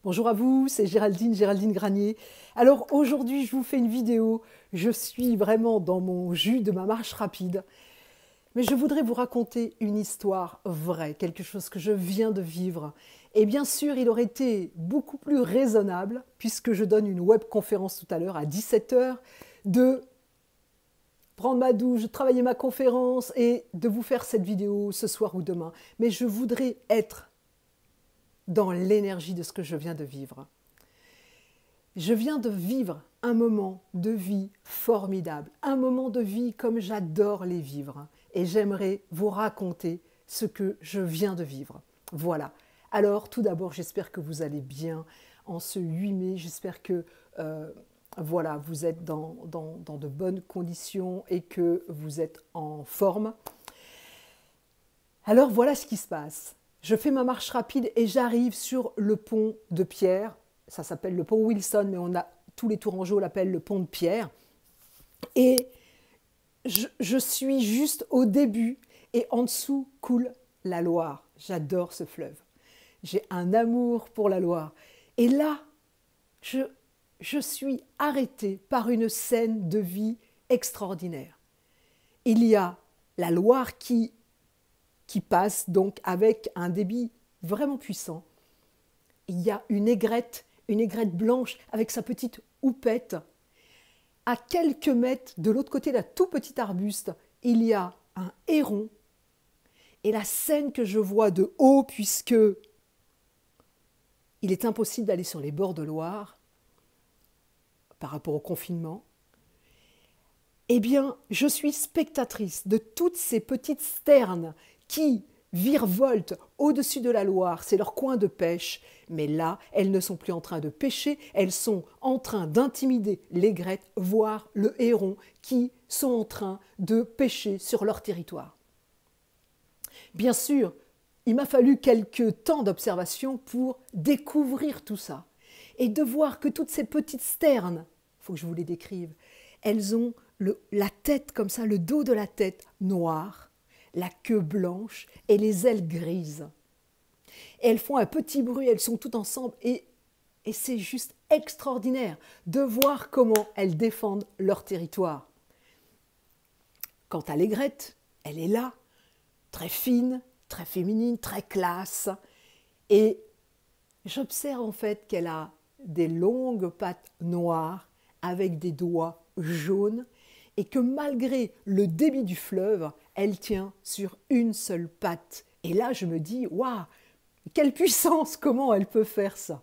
Bonjour à vous, c'est Géraldine Granier. Alors aujourd'hui, je vous fais une vidéo. Je suis vraiment dans mon jus de ma marche rapide. Mais je voudrais vous raconter une histoire vraie, quelque chose que je viens de vivre. Et bien sûr, il aurait été beaucoup plus raisonnable, puisque je donne une webconférence tout à l'heure à 17 heures, de prendre ma douche, de travailler ma conférence et de vous faire cette vidéo ce soir ou demain. Mais je voudrais être dans l'énergie de ce que je viens de vivre. Je viens de vivre un moment de vie formidable, un moment de vie comme j'adore les vivre. Et j'aimerais vous raconter ce que je viens de vivre. Voilà. Alors, tout d'abord, j'espère que vous allez bien en ce 8 mai. J'espère que voilà, vous êtes dans de bonnes conditions et que vous êtes en forme. Alors, voilà ce qui se passe. Je fais ma marche rapide et j'arrive sur le pont de Pierre. Ça s'appelle le pont Wilson, mais tous les Tourangeaux l'appellent le pont de Pierre. Et je suis juste au début et en dessous coule la Loire. J'adore ce fleuve. J'ai un amour pour la Loire. Et là, je suis arrêtée par une scène de vie extraordinaire. Il y a la Loire qui passe donc avec un débit vraiment puissant. Il y a une aigrette blanche avec sa petite houppette. À quelques mètres, de l'autre côté d'un tout petit arbuste, il y a un héron. Et la scène que je vois de haut, puisque il est impossible d'aller sur les bords de Loire par rapport au confinement, eh bien, je suis spectatrice de toutes ces petites sternes qui virevoltent au-dessus de la Loire, c'est leur coin de pêche. Mais là, elles ne sont plus en train de pêcher, elles sont en train d'intimider l'aigrette, voire le héron, qui sont en train de pêcher sur leur territoire. Bien sûr, il m'a fallu quelques temps d'observation pour découvrir tout ça et de voir que toutes ces petites sternes, il faut que je vous les décrive, elles ont la tête comme ça, le dos de la tête noir, la queue blanche et les ailes grises. Et elles font un petit bruit, elles sont toutes ensemble et c'est juste extraordinaire de voir comment elles défendent leur territoire. Quant à l'aigrette, elle est là, très fine, très féminine, très classe. Et j'observe en fait qu'elle a des longues pattes noires avec des doigts jaunes et que malgré le débit du fleuve, elle tient sur une seule patte. Et là, je me dis, waouh, quelle puissance, comment elle peut faire ça?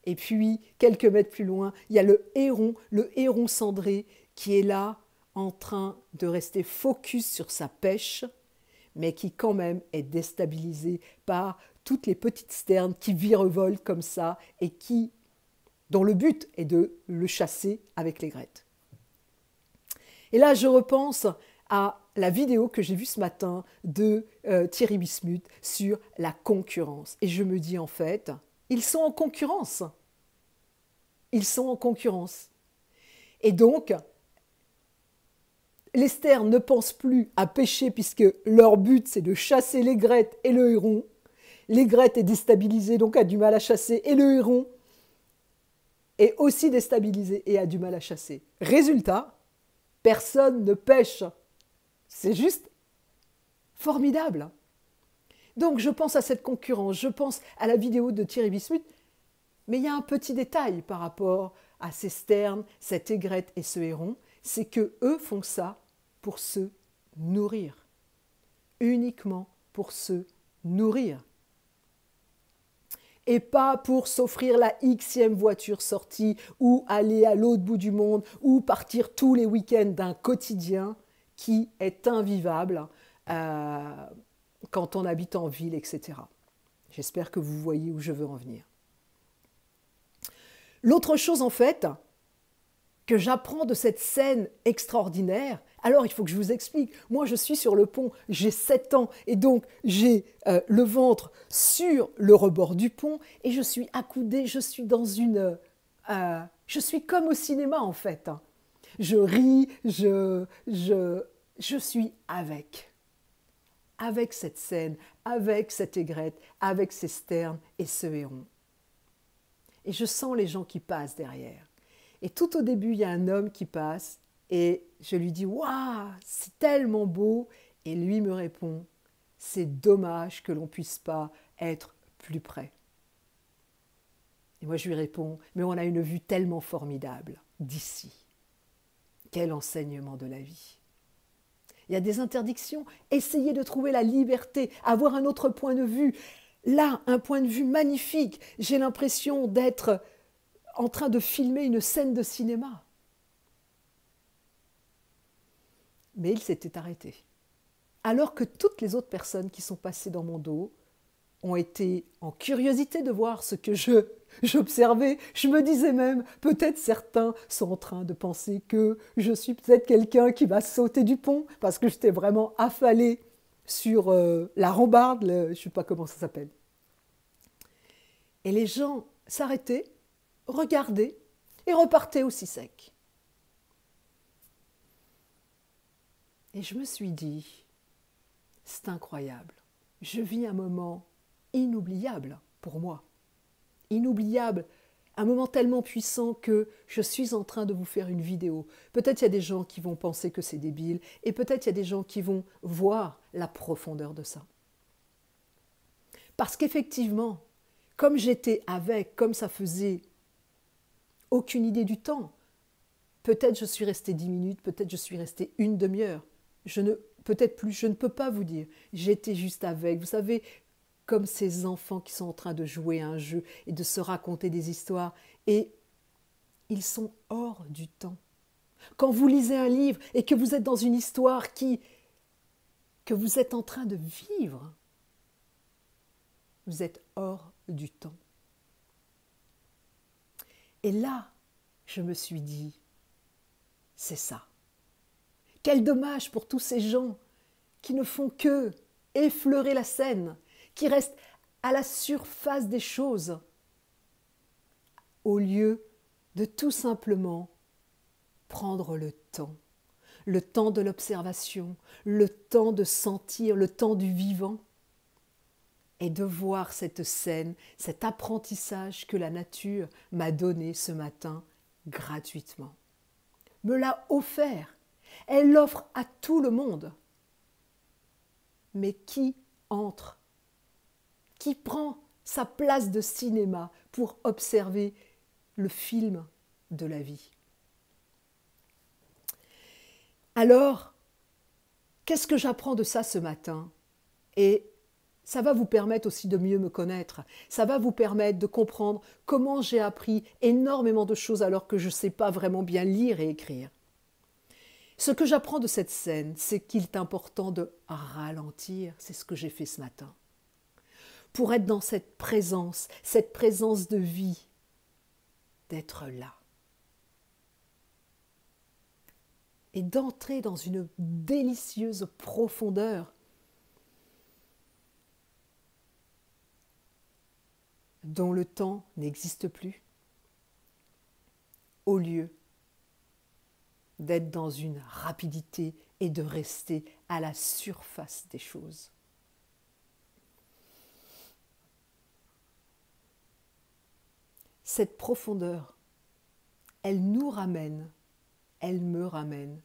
Et puis, quelques mètres plus loin, il y a le héron cendré, qui est là, en train de rester focus sur sa pêche, mais qui quand même est déstabilisé par toutes les petites sternes qui virevoltent comme ça et dont le but est de le chasser avec l'aigrette. Et là, je repense à la vidéo que j'ai vue ce matin de Thierry Bismuth sur la concurrence. Et je me dis en fait, ils sont en concurrence. Ils sont en concurrence. Et donc, les sternes ne pensent plus à pêcher puisque leur but c'est de chasser l'aigrette et le héron. L'aigrette est déstabilisée, donc a du mal à chasser, et le héron est aussi déstabilisé et a du mal à chasser. Résultat, personne ne pêche. C'est juste formidable. Donc je pense à cette concurrence, je pense à la vidéo de Thierry Bismuth, mais il y a un petit détail par rapport à ces sternes, cette aigrette et ce héron, c'est que eux font ça pour se nourrir. Uniquement pour se nourrir. Et pas pour s'offrir la Xème voiture sortie ou aller à l'autre bout du monde ou partir tous les week-ends d'un quotidien qui est invivable quand on habite en ville, etc. J'espère que vous voyez où je veux en venir. L'autre chose, en fait, que j'apprends de cette scène extraordinaire, alors il faut que je vous explique. Moi, je suis sur le pont, j'ai 7 ans, et donc j'ai le ventre sur le rebord du pont, et je suis accoudée, je suis dans une... je suis comme au cinéma, en fait. Je ris, je suis avec cette scène, avec cette aigrette, avec ces sternes et ce héron. et je sens les gens qui passent derrière. Et tout au début, il y a un homme qui passe et je lui dis « Waouh, c'est tellement beau !» Et lui me répond « C'est dommage que l'on ne puisse pas être plus près. » Et moi je lui réponds « Mais on a une vue tellement formidable d'ici. Quel enseignement de la vie !» Il y a des interdictions. Essayez de trouver la liberté, avoir un autre point de vue. Là, un point de vue magnifique. J'ai l'impression d'être en train de filmer une scène de cinéma. Mais il s'était arrêté. Alors que toutes les autres personnes qui sont passées dans mon dos ont été en curiosité de voir ce que j'observais. Je me disais même, peut-être certains sont en train de penser que je suis peut-être quelqu'un qui va sauter du pont, parce que j'étais vraiment affalée sur la rambarde, je ne sais pas comment ça s'appelle. Et les gens s'arrêtaient, regardaient et repartaient aussi sec. Et je me suis dit, c'est incroyable, je vis un moment inoubliable pour moi. Inoubliable, un moment tellement puissant que je suis en train de vous faire une vidéo. Peut-être il y a des gens qui vont penser que c'est débile et peut-être il y a des gens qui vont voir la profondeur de ça. Parce qu'effectivement, comme j'étais avec, comme ça faisait aucune idée du temps, peut-être je suis restée 10 minutes, peut-être je suis restée une demi-heure, peut-être plus, je ne peux pas vous dire. J'étais juste avec, vous savez, comme ces enfants qui sont en train de jouer à un jeu et de se raconter des histoires, et ils sont hors du temps. Quand vous lisez un livre et que vous êtes dans une histoire que vous êtes en train de vivre, vous êtes hors du temps. Et là, je me suis dit, c'est ça. Quel dommage pour tous ces gens qui ne font que effleurer la scène, qui restent à la surface des choses, au lieu de tout simplement prendre le temps de l'observation, le temps de sentir, le temps du vivant, et de voir cette scène, cet apprentissage que la nature m'a donné ce matin gratuitement. Me l'a offert. Elle l'offre à tout le monde. Mais qui entre? Qui prend sa place de cinéma pour observer le film de la vie? Alors, qu'est-ce que j'apprends de ça ce matin? Et ça va vous permettre aussi de mieux me connaître. Ça va vous permettre de comprendre comment j'ai appris énormément de choses alors que je ne sais pas vraiment bien lire et écrire. Ce que j'apprends de cette scène, c'est qu'il est important de ralentir. C'est ce que j'ai fait ce matin. Pour être dans cette présence de vie, d'être là. Et d'entrer dans une délicieuse profondeur dont le temps n'existe plus, au lieu d'être dans une rapidité et de rester à la surface des choses. Cette profondeur, elle nous ramène, elle me ramène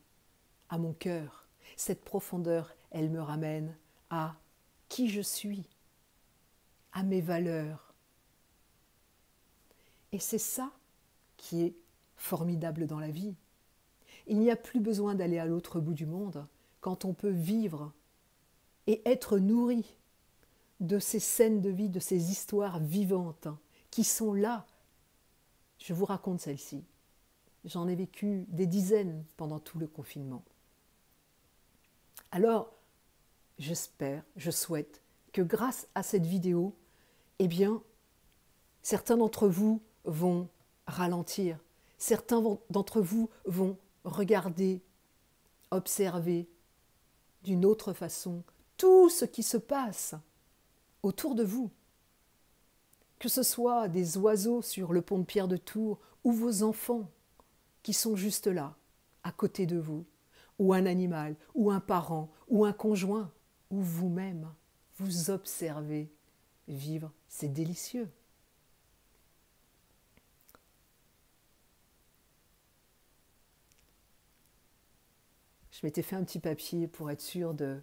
à mon cœur. Cette profondeur, elle me ramène à qui je suis, à mes valeurs. Et c'est ça qui est formidable dans la vie. Il n'y a plus besoin d'aller à l'autre bout du monde quand on peut vivre et être nourri de ces scènes de vie, de ces histoires vivantes qui sont là. Je vous raconte celle-ci. J'en ai vécu des dizaines pendant tout le confinement. Alors, j'espère, je souhaite que grâce à cette vidéo, eh bien, certains d'entre vous vont ralentir, certains d'entre vous vont regarder, observer d'une autre façon tout ce qui se passe autour de vous. Que ce soit des oiseaux sur le pont de Pierre de Tours ou vos enfants qui sont juste là, à côté de vous, ou un animal, ou un parent, ou un conjoint, ou vous-même, vous observez vivre, c'est délicieux. je m'étais fait un petit papier pour être sûre de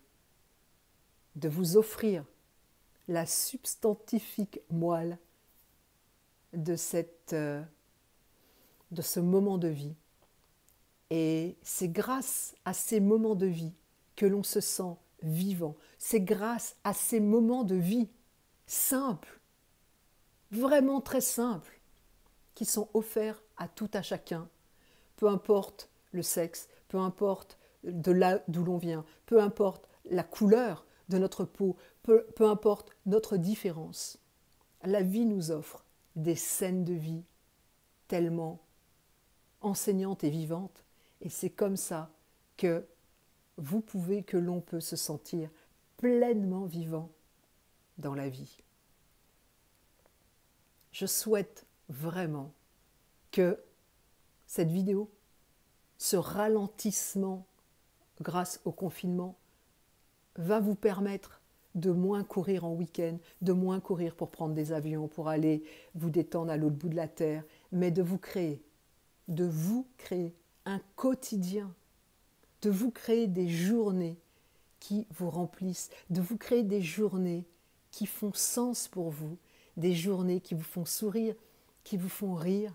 vous offrir la substantifique moelle de ce moment de vie. Et c'est grâce à ces moments de vie que l'on se sent vivant. C'est grâce à ces moments de vie simples, vraiment très simples, qui sont offerts à tout à chacun, peu importe le sexe, peu importe de là d'où l'on vient, peu importe la couleur de notre peau, peu importe notre différence. La vie nous offre des scènes de vie tellement enseignantes et vivantes, et c'est comme ça que l'on peut se sentir pleinement vivant dans la vie. Je souhaite vraiment que cette vidéo, ce ralentissement grâce au confinement, va vous permettre de moins courir en week-end, de moins courir pour prendre des avions, pour aller vous détendre à l'autre bout de la terre, mais de vous créer un quotidien, de vous créer des journées qui vous remplissent, de vous créer des journées qui font sens pour vous, des journées qui vous font sourire, qui vous font rire,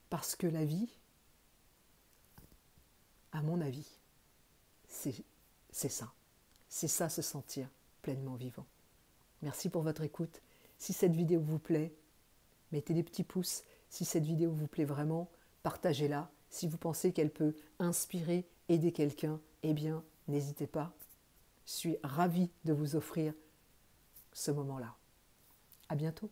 parce que la vie, à mon avis, c'est ça. C'est ça, se sentir pleinement vivant. Merci pour votre écoute. Si cette vidéo vous plaît, mettez des petits pouces. Si cette vidéo vous plaît vraiment, partagez-la. Si vous pensez qu'elle peut inspirer, aider quelqu'un, eh bien, n'hésitez pas. Je suis ravie de vous offrir ce moment-là. À bientôt.